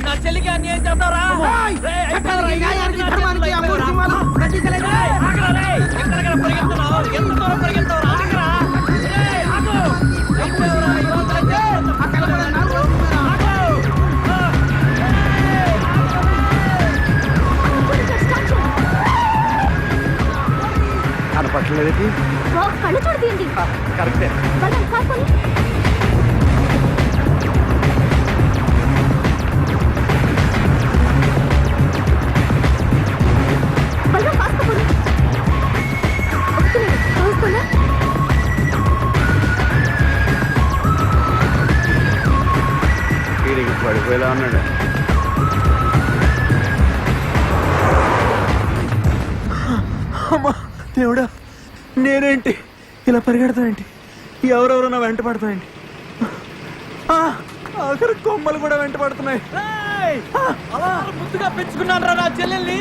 నా చెల్లికి అన్యాయం చేస్తారా? చట్టానికి, న్యాయానికి, ధర్మానికి ఆ 3 సింహాలు ప్రతీకలైతే ఎక్కడికైనా పరిగెత్తున్నావు? ఎంత దూరం పరిగెత్తావు? ఆగరా. ఆగు. అయిపోయావురా, యువతలైతే. ఆ కనబడిన 4వ సింహేరా. కనపట్లేదు. కళ్ళు చూడు తీయండి. కరెక్టే. బలం కాకపోయి. బలం కాకపోయి. చూస్తున్నా. వీడికి పడిపోయేలా ఉన్నాడు. అమ్మా దేవుడా, నేనేంటి ఇలా పరిగెడతానండి? ఎవరెవరో నా వెంట పడతాయండి. ఆఖరి కొమ్మలు కూడా వెంట పడుతున్నాయి. అలా ముద్దుగా పెంచుకున్నాను రా నా చెల్లెల్ని.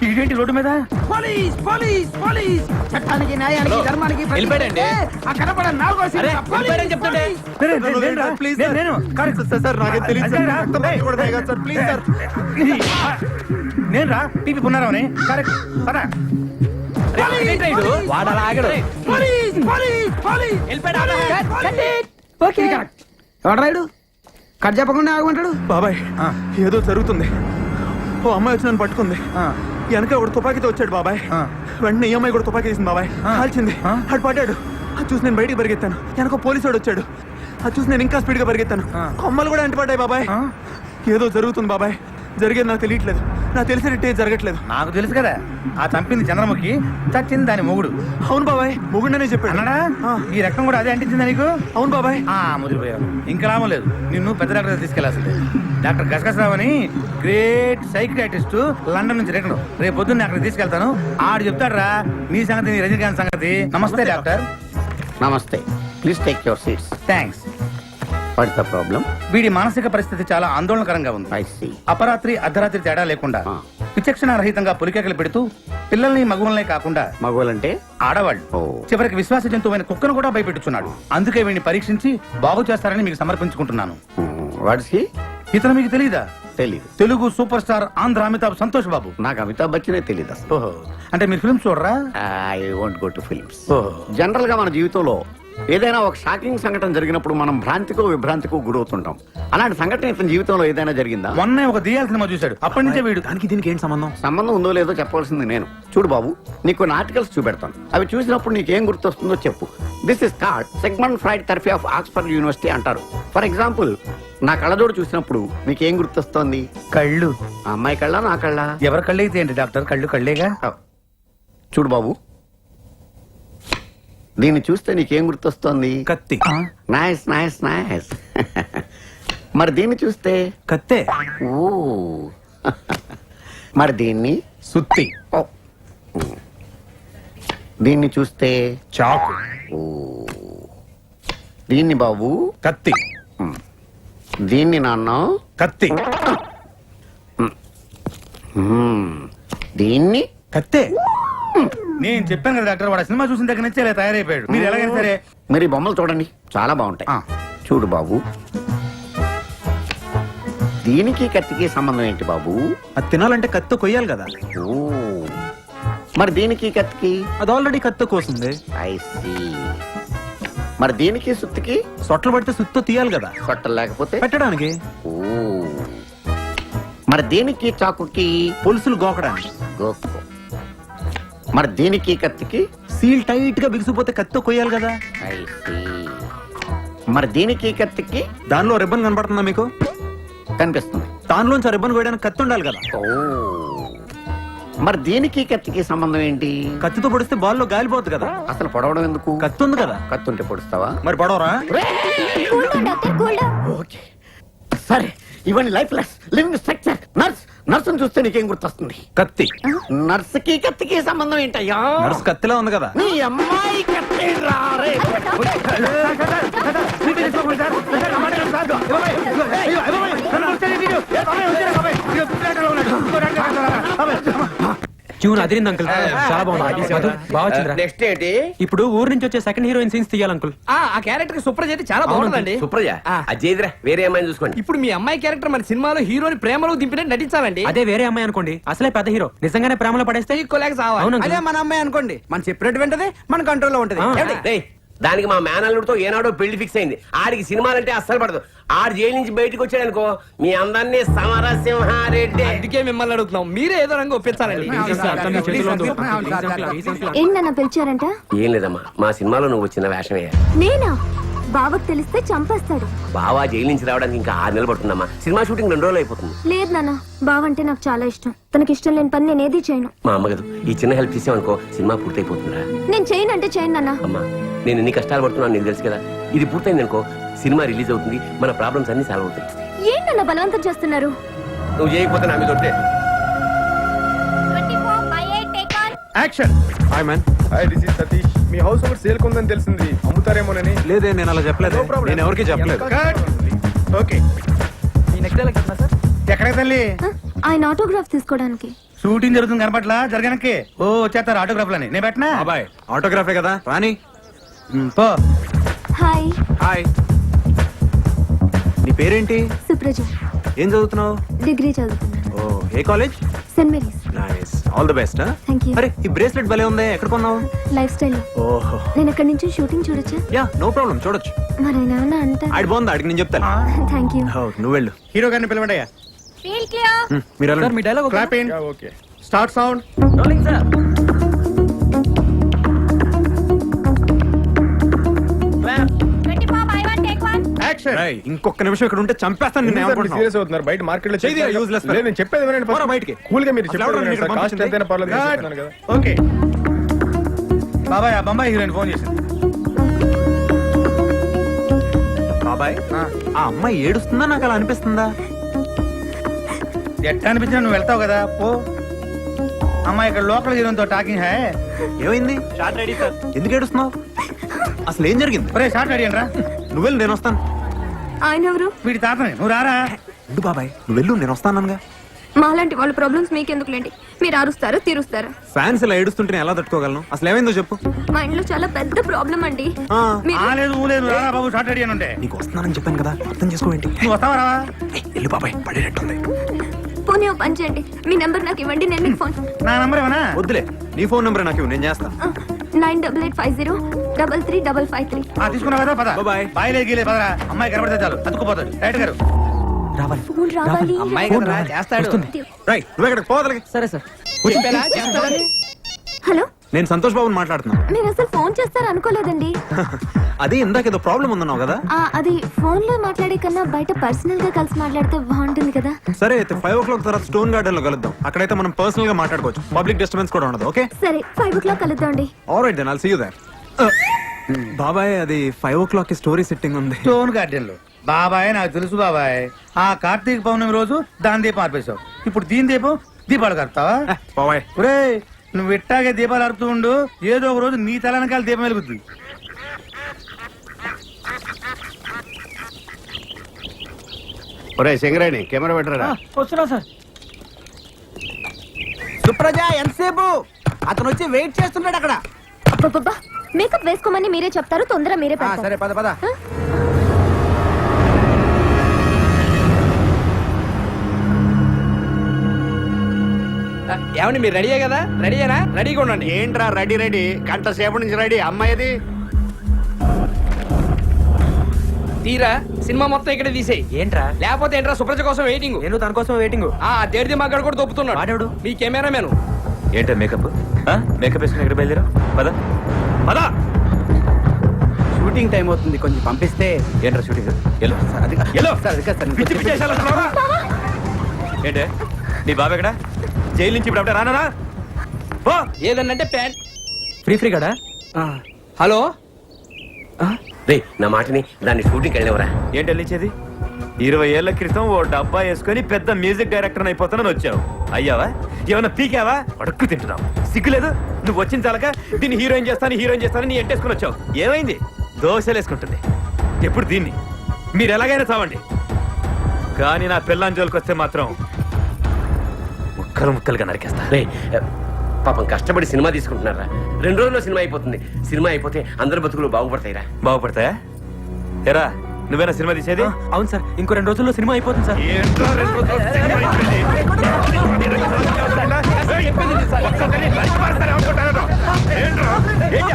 ఇదేంటి రోడ్డు మీద? Police police police. చట్టానికి, న్యాయానికి, ధర్మానికి వెళ్ళిపోయాడండి. ఆ కనపడిన 4వ అరే, సింహేరా వెళ్ళిపోయాడని చెప్తుంటే. ప్లీజ్ సార్, నాకేం తెలియదు సార్. Please sir. నేను రా టీపీ పున్నారావుని. కరెక్ట్. పద. వాడు అలా ఆగడు. Police police police. ఓకే. ఎవడ్రాయుడు కట్ చెప్పకుండా ఆగమంటాడు? బాబాయ్, ఏదో జరుగుతుంది. ఓ అమ్మాయి వచ్చి నన్ను పట్టుకుంది. వెనక ఒకడు తుపాకీతో వచ్చాడు బాబాయ్. వెంటనే ఈ అమ్మాయి కూడా తుపాకీ తీసింది బాబాయ్. కాల్చింది. అటు పడ్డాడు. అది చూసి నేను బయటికి పరిగెత్తాను. వెనక పోలీసు వాడు వచ్చాడు. అది చూసి నేను ఇంకా స్పీడ్ గా పరిగెత్తాను. కొమ్మలు కూడా వెంట పడ్డాయి బాబాయ్. ఏదో జరుగుతుంది బాబాయ్. జరిగేది నాకు తెలియట్లేదు. నాకు తెలిసినట్టే జరగట్లేదు. నాకు తెలుసు కదా, ఆ చంపింది చంద్రముఖి, చచ్చింది దాని మొగుడు. అవును బాబాయ్, మొగుండనే చెప్పాడు. అన్నాడా? ఈ రక్తం కూడా అదే అంటించిందా నీకు? అవును బాబాయ్. ముదిరిపోయావు. ఇంకా లాభం లేదు. నిన్ను పెద్ద డాక్టర్ తీసుకెళ్లాల్సిందే. డాక్టర్ గసగసరావు అని గ్రేట్ సైకియాట్రిస్ట్, లండన్ నుంచి రిటర్న్. రేపు పొద్దున్న అక్కడికి తీసుకెళ్తాను. ఆడు చెప్తాడు నీ సంగతి, నీ రజనీకాంత్ సంగతి. నమస్తే డాక్టర్. నమస్తే. Please take your seats. Thanks. What's the problem? వీడి మానసిక పరిస్థితి చాలా ఆందోళనకరంగా ఉంది. I see. అపరాత్రి అర్ధరాత్రి తేడా లేకుండా విచక్షణ రహితంగా పులికేకలు పెడుతూ పిల్లల్ని మగువలనే కాకుండా మగోలంటే ఆడవాళ్ళు, చివరికి విశ్వాస జంతువైన కుక్కను కూడా భయపెట్టుచున్నాడు. అందుకే వీడిని పరీక్షించి బాగు చేస్తారని మీకు సమర్పించుకుంటున్నాను. Watts he? ఇతను మీకు తెలీదా? తెలీదు. Telugu super star Andhra Amitabh Santosh Babu. నాకు అమితాబ్ బచ్చనే తెలీదు అసలు. ఓహో, అంటే మీరు ఫిల్మ్స్ చూడరా? I won't go to films. ఓహో. జనరల్ గా మన జీవితంలో ఏదైనా ఒక షాకింగ్ సంఘటన జరిగినప్పుడు మనం భ్రాంతికో విభ్రాంతికో గురవుతుంటాం. అలాంటి సంఘటన ఇతని జీవితంలో ఏదైనా జరిగిందా? మొన్నే ఒక దెయ్యాల సినిమా చూశాడు. అప్పటి నుంచే వీడు. దానికి దీనికి ఏంటి సంబంధం? సంబంధం ఉందో లేదో చెప్పాల్సింది నేను. చూడు బాబు, నీకు కొన్ని ఆర్టికల్స్ చూపెడతాను. అవి చూసినప్పుడు నీకేం గుర్తొస్తుందో చెప్పు. This is called Sigmund Freud therapy of Oxford university అంటారు. ఫర్ ఎగ్జాంపుల్, నా కళ్ళజోడు చూసినప్పుడు నీకేం గుర్తొస్తోంది? కళ్ళు. ఆ అమ్మాయి కళ్ళ, నా కళ్ళ? ఎవరి కళ్ళు అయితే ఏంటి డాక్టర్, కళ్ళు కళ్ళేగా. చూడు బాబు, దీన్ని చూస్తే నీకేం గుర్తొస్తోంది? కత్తి. Nice nice nice. మరి దీన్ని చూస్తే? కత్తే. ఓ. మరి దీన్ని? సుత్తి. ఓ. దీన్ని చూస్తే? చాకు. ఓ. దీన్ని బాబు? కత్తి. దీన్ని నాన్న? కత్తి. దీన్ని? కత్తే. నేను చెప్పాను కదా డాక్టర్, వాడు సినిమా చూసిన దగ్గర నుంచి ఇలా తయారైపోయాడు. మీరు ఎలాగైనా సరే మరి ఈ బొమ్మలు చూడండి, చాలా బాగుంటాయి. చూడు బాబు, దీనికి కత్తికి సంబంధం ఏంటి బాబు? అది తినాలంటే కత్తి కొయ్యాలి కదా. ఓ. మరి దీనికి కత్తికి? అది ఆల్రెడీ కత్తి కోసింది. I see. మరి దీనికి సుత్తికి? సొట్లు పడితే సుత్తో తీయాలి కదా. సొట్టలు లేకపోతే పెట్టడానికి. ఓ. మరి దీనికి చాకుకి? పులుసులు గోకడానికి. గోక్కో. మరి దీనికి కత్తికి? సీల్ టైట్ గా బిగిసిపోతే కత్తి కొయ్యాలి కదా. I see. మరి దీనికి కత్తికి? దానిలో రిబ్బన్ కనపడుతుందా మీకు? కనిపిస్తుంది. దానిలోంచి రిబ్బన్ కోయడానికి కత్తి ఉండాలి కదా. ఓ. మరి దేనికి కత్తికి సంబంధం ఏంటి? కత్తితో పొడిస్తే బాల్లో గాలిపోతుంది కదా. అసలు పొడవడం ఎందుకు? కత్తి ఉంది కదా. కత్తుంటే పొడుస్తావా? మరి పొడవరా? ఓకే సరే, ఇవన్నీ life less living structure. Nurse చూస్తే నీకేం గుర్తొస్తుంది? కత్తి. నర్సుకి కత్తికి సంబంధం ఏంటయ్యా? నర్స్ కత్తిలా ఉంది కదా. నీ అమ్మాయి కత్తి రారే. ట్యూన్ అదిరింది అంకుల్, చాలా బాగుంది. మధు, బాగా వచ్చిందిరా. నెక్స్ట్ ఏంటి? ఇప్పుడు ఊరు నుంచి వచ్చే సెకండ్ హీరోయిన్ సీన్స్ తీయాలి అంకుల్. ఆ క్యారెక్టర్ కి సుప్రజ అయితే చాలా బాగుంటుందండి. సుప్రజ ఆ. అజయ్దిరా, వేరే అమ్మాయిని చూసుకోండి. ఇప్పుడు మీ అమ్మాయి క్యారెక్టర్ మన సినిమాలో హీరోని ప్రేమలో దింపినట్టు నటించాలండి. అదే వేరే అమ్మాయి అనుకోండి, అసలే పెద్ద హీరో, నిజంగానే ప్రేమలో పడేస్తే ఈక్వల్ సావాలి. అవును uncle. అదే మన అమ్మాయి అనుకోండి, మనం చెప్పినట్టు వింటది, మన కంట్రోల్లో ఉంటది. ఆ. ఏమిటి? డేయ్, దానికి మా మేనల్లుడితో ఏనాడో పెళ్లి ఫిక్స్ అయింది. ఆడికి సినిమాలంటే అస్సలు పడదు. ఆడు జైలు నుంచి బయటకు వచ్చాడు అనుకో, మీ అందరినీ సమరసింహారెడ్డి. అందుకే మిమ్మల్ని అడుగుతున్నాం, మీరే ఏదో రంగు ఒప్పించాలండి. ఏంటన్నా పిలిచారంట? ఏం లేదమ్మా, మా సినిమాలో నువ్వు వచ్చిన వేషమే. నేనా? బావకు తెలిస్తే చంపేస్తాడు. బావా జైలు నుంచి రావడానికి ఇంకా 6 నెలలు పడుతుందమ్మా. సినిమా షూటింగ్ 2 రోజులు అయిపోతుంది. లేదు నాన్న, బావంటే నాకు చాలా ఇష్టం. తనకి ఇష్టం లేని పని నేను ఏది చేయను. మా అమ్మ కదా, ఈ చిన్న హెల్ప్ చేసామనుకో సినిమా పూర్తయిపోతుందిరా. నేను చేయను అంటే చేయను నాన్న. అమ్మా, నేను ఎన్ని కష్టాలు పడుతున్నాను నీకు తెలుసు కదా. ఇది పూర్తయింది అనుకో, సినిమా రిలీజ్ అవుతుంది, మన ప్రాబ్లమ్స్ అన్ని సాల్వ్ అవుతాయి. ఏంటన్నా బలవంతం చేస్తున్నారు? నువ్వు చేయకపోతే నా మీద ఒట్టే. Action. Hi man. Hi, this is Satish. మీ హౌస్ ఓవర్ సేల్ కొందని తెలిసింది, అమ్ముతారేమోనని. లేదే, నేను అలా చెప్పలేదు. నేను ఎవరికి చెప్పలేదు. ఓకే, ఈ నెక్స్ట్ డైలాగ్ చెప్పనా సార్? ఎక్కడికి తల్లి? ఆయన ఆటోగ్రాఫ్ తీసుకోవడానికి. షూటింగ్ జరుగుతుంది కనపట్లా, జరగనక్కి. ఓ వచ్చేస్తారు ఆటోగ్రాఫ్లని, నేను పెట్టనా? బాబాయ్ ఆటోగ్రాఫే కదా, రాని. పో. Hi, hi. నీ పేరేంటి? సుప్రజ. ఏం చదువుతున్నావు? డిగ్రీ చదువుతున్నాను. ఓ, ఏ college? Saint Mary's. Nice, all the best. Thank you. అరే, ఈ బ్రేస్లెట్ భలే ఉంది, ఎక్కడ కొన్నావు? Life style. ఓహో, నేను ఎక్కడి నుంచి షూటింగ్ చూడొచ్చా? యా నో ప్రాబ్లం, చూడొచ్చు. మరి ఆయన ఏమన్నా అంటారు? ఆడి బాగుంది, ఆడికి నేను చెప్తాను. Thank you. ఓ, నువ్వు వెళ్ళు. హీరో గారిని పిలవండి అయ్యా. మీరు వెళ్ళండి. మీ dialogue clap in. Okay, start sound. Action. రేయ్, ఇంకొక నిమిషం ఇక్కడ ఉంటే చంపేస్తాను నిన్ను. ఏమనుకుంటున్నావు? సీరియస్ అవుతున్నారు బయట మార్కెట్ లో. చేయి, useless fellow. నేను చెప్పేది వినండి పోరా first. బయటికి. కూల్ గా మీరు అసలు ఎవరు చెప్పేది ఇక్కడ వినండి. కాస్ట్ పంపించింది? ఎంతైనా పర్లేదు, నేను Cut. చెప్తున్నాను కదా. ఓకే బాబాయ్, ఆ బొంబాయి హీరోయిన్ ఫోన్ చేసింది. బాబాయ్, ఆ అమ్మాయి ఏడుస్తుందా, నాకు అలా అనిపిస్తుందా? ఎట్లా అనిపించినా నువ్వు వెళ్తావు కదా, పో. అమ్మాయి ఇక్కడ లోకల్ హీరోయిన్ తో టాకింగ్ హై. ఏమైంది? Short ready sir. ఎందుకు ఏడుస్తున్నావు? అసలు ఏం జరిగింది? ఒరే షార్ట్ అడిగాను రా. నువ్వు వెళ్ళు, నేను వస్తాను. ఆయన ఎవరు? వీడి తాతని, నువ్వు రారా. ఉండు బాబాయ్, నువ్వు వెళ్ళు, నేను వస్తానగా. మాలాంటి వాళ్ళ ప్రాబ్లమ్స్ మీకెందుకులేండి, మీరు అరుస్తారు తీరుస్తారు. ఫ్యాన్స్ ఇలా ఏడుస్తుంటే నేను ఎలా తట్టుకోగలను? అసలు ఏమైందో చెప్పు. మా ఇంట్లో చాలా పెద్ద ప్రాబ్లం అండి. ఆ, మీరు లేదు నువ్వు లేదు, రారా బాబు, షార్ట్ అడిగాను ఉంటే. నీకు వస్తున్నానని చెప్పాను కదా, అర్థం చేసుకోవేంటి? నువ్వు వస్తావా రావా? వెళ్ళు బాబాయ్, పడేటట్టుంది. పోనీ ఓ పని చేయండి, మీ నెంబర్ నాకు ఇవ్వండి, నేను మీకు ఫోన్. నా నంబర్ ఏమన్నా? వద్దులే, నీ ఫోన్ నెంబర్ నాకు ఇవ్వు, నేను చేస్తా. 9850335553. తీసుకున్నావు కదా, పద. Bye-bye. బాయ్ లేదు గీలేదు, పదరా. అమ్మాయి కనబడితే చాలు, అతుక్కుపోతాడు. రైట్ గారు. రావాలి. ఫోన్ రావాలి. అమ్మాయి ఫోన్ కదరా, రావాలి. చేస్తాడు. వస్తుంది. రైట్, నువ్వు ఎక్కడికి పోదలకి. సరే సార్. చెప్పారా? చేస్తాడని. హలో, నేను సంతోష్ బాబుని మాట్లాడుతున్నా. మీరు అసలు ఫోన్ చేస్తారు అనుకోలేదండి. అది ఇందాక ఏదో ప్రాబ్లం ఉందన్నావు కదా. అది ఫోన్ లో మాట్లాడే కన్నా బయట పర్సనల్ గా కలిసి మాట్లాడితే బాగుంటుంది కదా. సరే అయితే 5 o'clock తర్వాత స్టోన్ గార్డెన్ లో కలుద్దాం. అక్కడైతే మనం పర్సనల్ గా మాట్లాడుకోవచ్చు, పబ్లిక్ డిస్టర్బెన్స్ కూడా ఉండదు. ఓకే, సరే 5 o'clock కలుద్దాండి. Alright then I'll see you there. బాబాయ్, అది 5 o'clock కి స్టోరీ సెట్టింగ్ ఉంది. స్టోన్ గార్డెన్ లో. బాబాయ్ నాకు తెలుసు బాబాయ్, ఆ కార్తీక పౌర్ణమి రోజు దాని దీపం ఆర్పేశావు. ఇప్పుడు దీని దీపం దీపాలు కడతావా? బాబాయ్, ఒరే, నువ్వు ఇట్టాగే దీపాలు అరుపుతూ ఉండు, ఏదో ఒక రోజు నీ తలనకాల దీపం వెలుగుతుంది. ఒరే సింగరేణి, కెమెరా పెట్టరా. వస్తున్నా సార్. సుప్రజ ఎంతసేపు? అతను వచ్చి వెయిట్ చేస్తున్నాడు అక్కడ. అబ్బబ్బబ్బా, మేకప్ వేసుకోమని మీరే చెప్తారు, తొందర మీరే పెడతారు. సరే పద పద. ఏమండి మీరు రెడీయే కదా? రెడీయేనా? రెడీగా ఉండండి. ఏంట్రా రెడీ రెడీ, గంట సేపు నుంచి రెడీ. అమ్మాయిది తీరా సినిమా మొత్తం ఇక్కడ తీసేయి. ఏంట్రా? లేకపోతే ఏంట్రా, సుప్రజ కోసం వెయిటింగ్. నేను తన కోసం వెయిటింగ్. దేడిది మగ్గడు కూడా దొప్పుతున్నాడు. వాడెవడు? మీ కెమెరామెన్. ఏంటో మేకప్ మేకప్ వేసుకుని ఎక్కడ బయలుదేరా? పద పద. షూటింగ్ టైం అవుతుంది, కొంచెం పంపిస్తే. ఏంట్రా షూటింగ్? ఎల్లో పిచ్చి పిచ్చి ఏంటే నీ బాబు ఎక్కడ? జైలు నుంచి ఇప్పుడు రానా? పో. ఏదన్నంటే ప్యాంట్ ఫ్రీ గడా హలో రే నా మాటని దాన్ని షూటింగ్ వెళ్ళేవరా ఏంటి వెళ్ళించేది 20 ఏళ్ల క్రితం ఓ డబ్బా వేసుకొని పెద్ద మ్యూజిక్ డైరెక్టర్ అయిపోతానని వచ్చావు అయ్యావా ఏమన్నా పీకావా అడుక్కు తింటున్నావు సిగ్గులేదు నువ్వు వచ్చిన చాలక దీన్ని హీరోయిన్ చేస్తాను నీ ఎంటేసుకుని వచ్చావు ఏమైంది దోశలు వేసుకుంటుంది ఎప్పుడు దీన్ని మీరు ఎలాగైనా చావండి కానీ నా పిల్లని జోలికి వస్తే మాత్రం ముక్కలుగా నరికేస్తా రే పాపం కష్టపడి సినిమా తీసుకుంటున్నారా 2 రోజుల్లో సినిమా అయిపోతుంది సినిమా అయిపోతే అందరి బతుకులు బాగుపడతాయిరా బాగుపడతాయా ఎరా నువ్వేనా సినిమా తీసేది అవును సార్ ఇంకో 2 రోజుల్లో సినిమా అయిపోతుంది సార్ ఏంట్రా 2 రోజుల్లో సినిమా అయిపోయింది? ఒక్కొక్కరిని బయట పడతారే అనుకుంటారా? ఏంట్రా? ఏంటి?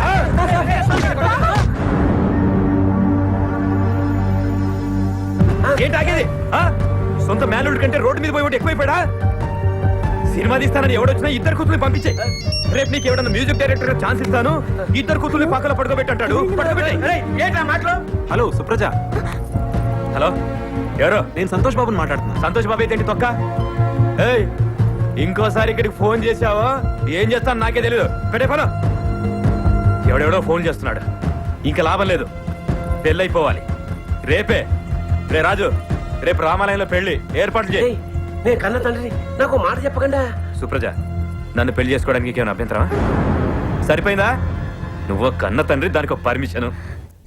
ఏంటి ఆగేది సొంత మేలుడి కంటే రోడ్డు మీద పోయి ఎక్కువైపోయాడా సినిమా తీస్తానని ఎవడొచ్చినా 2 కూతుర్ని పంపించే రేపు నీకు ఎవడన్నా మ్యూజిక్ డైరెక్టర్ ఛాన్స్ ఇస్తాను 2 కూతుర్ని పక్కన పడుకోబెట్టాడు హలో సుప్రజ హలో ఎవరో నేను సంతోష్ బాబుని మాట్లాడుతున్నా. సంతోష్ బాబు అయితే తొక్క ఏయ్ ఇంకోసారి ఇక్కడికి ఫోన్ చేసావో ఏం చేస్తాను నాకే తెలియదు పెట్టే ఫోన్ ఎవడెవడో ఫోన్ చేస్తున్నాడు ఇంకా లాభం లేదు పెళ్ళైపోవాలి రేపే రే రాజు రేపు రామాలయంలో పెళ్లి ఏర్పాట్లు చేయి నేను కన్న తండ్రి నాకు మాట చెప్పకుండా సుప్రజ నన్ను పెళ్లి చేసుకోవడానికి ఏమైనా అభ్యంతరమా సరిపోయిందా నువ్వు కన్న తండ్రి దానికి ఒక పర్మిషన్